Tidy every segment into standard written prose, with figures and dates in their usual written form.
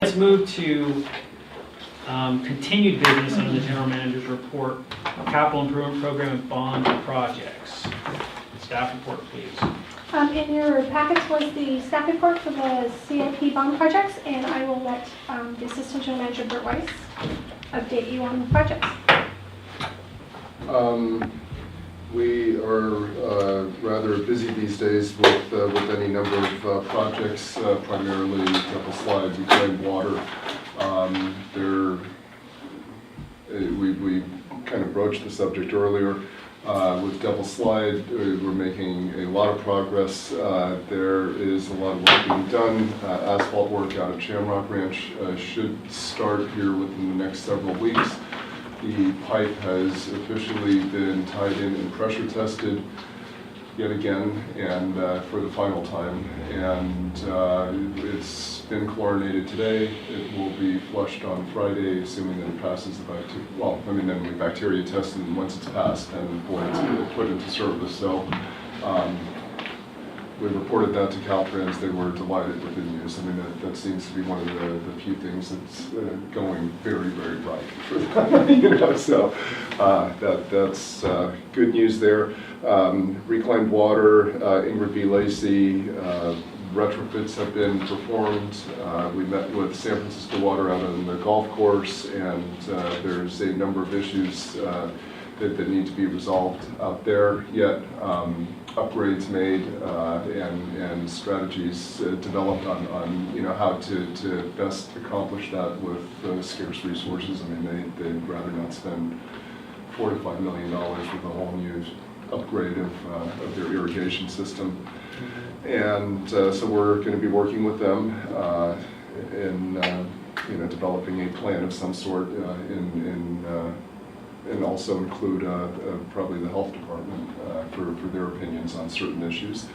let's move to continued business under the general manager's report, capital improvement program and bond projects. Staff report, please. In your packets was the staff report for the CIP bond projects, and I will let the Assistant General Manager, Bert Weiss, update you on the projects. We are rather busy these days with any number of projects, primarily Temple Slide, reclaimed water. We kind of broached the subject earlier. With Devil Slide, we're making a lot of progress. There is a lot of work being done. Asphalt work out of Shamrock Ranch should start here within the next several weeks. The pipe has officially been tied in and pressure tested yet again, and for the final time. And it's been chlorinated today. It will be flushed on Friday, assuming that it passes the bacteria. Well, I mean, then we bacteria tested, and once it's passed, then it's put into service. So we reported that to Caltrans. They were delighted with the news. I mean, that seems to be one of the few things that's going very, very right for them. So that's good news there. Reclaimed water, Ingrid B. Lacey, retrofits have been performed. We met with San Francisco Water out on the golf course, and there's a number of issues that need to be resolved out there yet. Upgrades made and strategies developed on how to best accomplish that with scarce resources. I mean, they'd rather not spend $4 to $5 million with a whole new upgrade of their irrigation system. And so we're going to be working with them in developing a plan of some sort and also include probably the health department for their opinions on certain issues.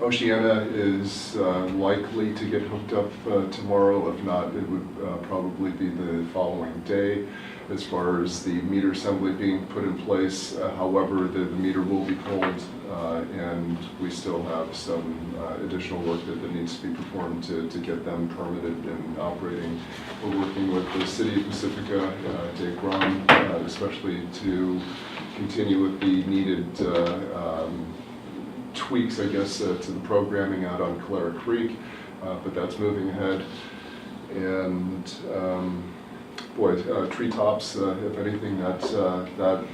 Oceana is likely to get hooked up tomorrow. If not, it would probably be the following day as far as the meter assembly being put in place. However, the meter will be pulled and we still have some additional work that needs to be performed to get them permitted and operating. We're working with the City of Pacifica, Dave Grom, especially to continue with the needed tweaks, I guess, to the programming out on Calera Creek, but that's moving ahead. And treetops, if anything, that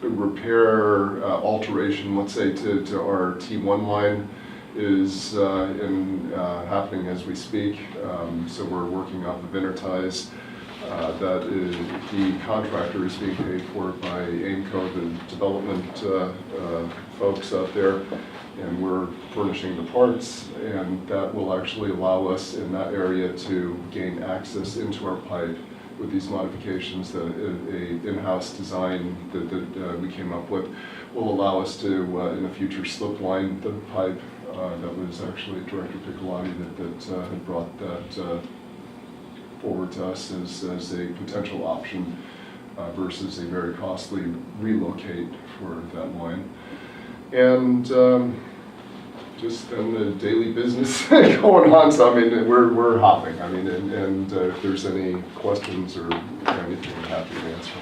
repair alteration, let's say, to our T1 line is happening as we speak. So we're working off of interties. That is, the contractor is being paid for by AIMCO, the development folks out there, and we're furnishing the parts, and that will actually allow us in that area to gain access into our pipe with these modifications. That a in-house design that we came up with will allow us to, in the future, slip line the pipe. That was actually Director Piccolotti that had brought that forward to us as a potential option versus a very costly relocate for that line. And just then the daily business going on. So I mean, we're hopping. I mean, and if there's any questions or anything, I'm happy to answer.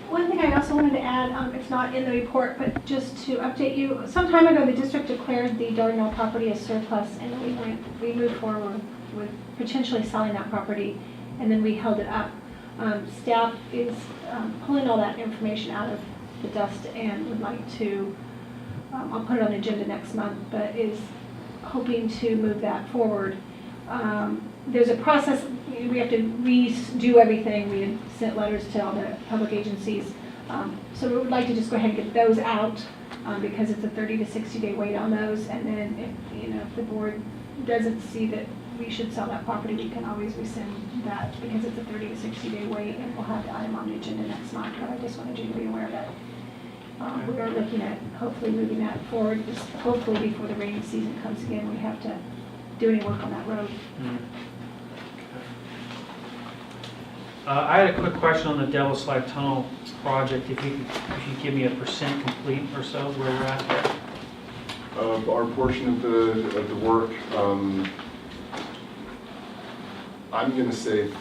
One thing I also wanted to add, it's not in the report, but just to update you, some time ago the district declared the Dardanelle property as surplus, and we moved forward with potentially selling that property, and then we held it up. Staff is pulling all that information out of the dust and would like to, I'll put it on the agenda next month, but is hoping to move that forward. There's a process, we have to redo everything. We had sent letters to all the public agencies. So we would like to just go ahead and get those out because it's a 30 to 60 day wait on those. And then if the board doesn't see that we should sell that property, we can always rescind that because it's a 30 to 60 day wait, and we'll have the item on the agenda next month. But I just wanted you to be aware that we are looking at hopefully moving that forward, just hopefully before the rainy season comes again. We have to do any work on that road. I had a quick question on the Devil Slide Tunnel project. If you could give me a % complete or so where we're at there. of our portion of the work. I'm going to say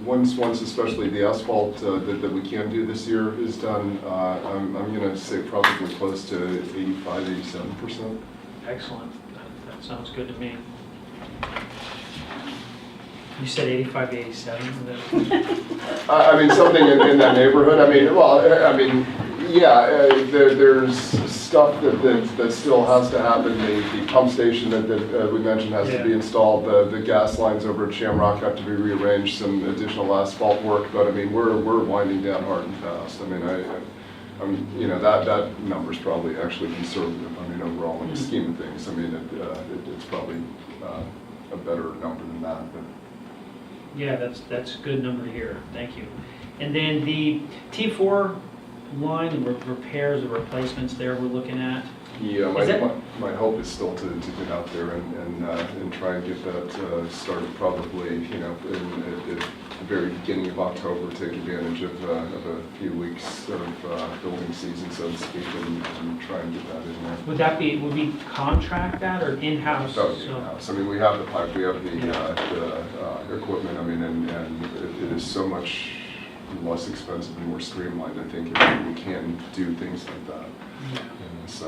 once especially the asphalt that we can do this year is done, I'm going to say probably close to 85–87%. Excellent. That sounds good to me. You said 85 to 87? I mean, something in that neighborhood. I mean, well, I mean, yeah, there's stuff that still has to happen. The pump station that we mentioned has to be installed. The gas lines over at Shamrock have to be rearranged, some additional asphalt work. But I mean, we're winding down hard and fast. I mean, you know, that number's probably actually conservative. I mean, overall in the scheme of things, I mean, it's probably a better number than that. But Yeah, that's a good number to hear. Thank you. And then the T4 line, the repairs, the replacements there we're looking at. yeah, my hope is still to get out there and try and get that started probably, you know, at the very beginning of October, take advantage of a few weeks of building season, so to speak, and try and get that in there. Would we contract that or in-house? That would be in-house. I mean, we have the pipe, we have the equipment, I mean, and it is so much less expensive and more streamlined, I think, if we can do things like that. Yeah. So.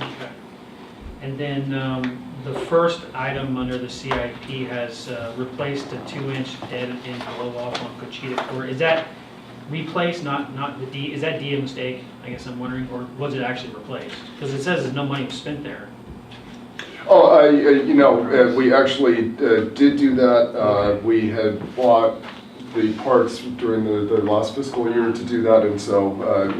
Okay. And then the first item under the CIP has replaced a 2-inch dead end blow off on Cochita Court. Is that replaced, not the D? Is that D a mistake? I guess I'm wondering, or was it actually replaced? Because it says there's no money spent there. Oh, you know, we actually did do that. We had bought the parts during the last fiscal year to do that, and so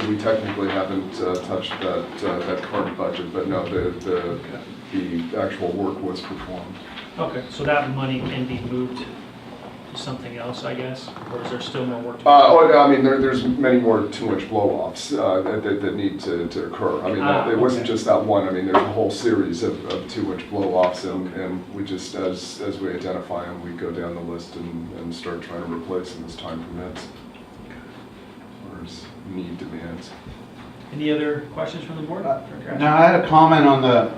we technically haven't touched that current budget, but no, the actual work was performed. Okay, so that money can be moved to something else, I guess, or is there still more work to do? Oh, I mean, there's many more 2-inch blow-offs that need to occur. I mean, it wasn't just that one. I mean, there's a whole series of 2-inch blow-offs, and we just, as we identify them, we go down the list and start trying to replace them as time permits, or as need demands. Any other questions from the board? No, I had a comment on the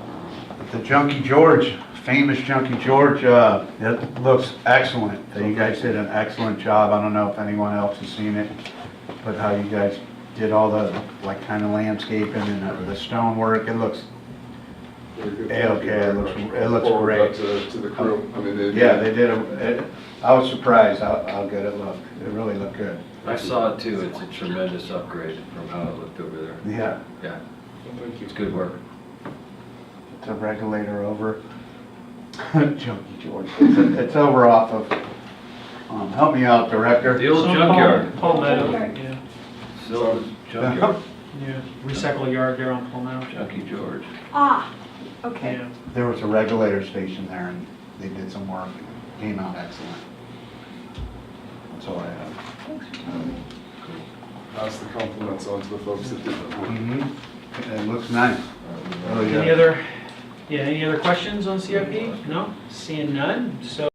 Junkie George, famous Junkie George. It looks excellent. You guys did an excellent job. I don't know if anyone else has seen it, but how you guys did all the like kind of landscaping and the stonework. It looks it looks great. To the crew. I mean, they did. I was surprised how good it looked. It really looked good. I saw it too. It's a tremendous upgrade from how it looked over there. Yeah, Yeah, Thank you. it's good work. it's a regulator over Junkie George. It's over off of. Help me out, Director. The old So junkyard. Palmetto, Junkyard. yeah. Still junkyard. Yeah, recycle yard there on Palmetto. Junkie George. Ah, okay. Yeah. There was a regulator station there, and they did some work. Came out excellent. That's all I have. Pass the compliments on to the folks that did that work. It looks nice. Really good. Any other questions on CIP? No? Seeing none, so.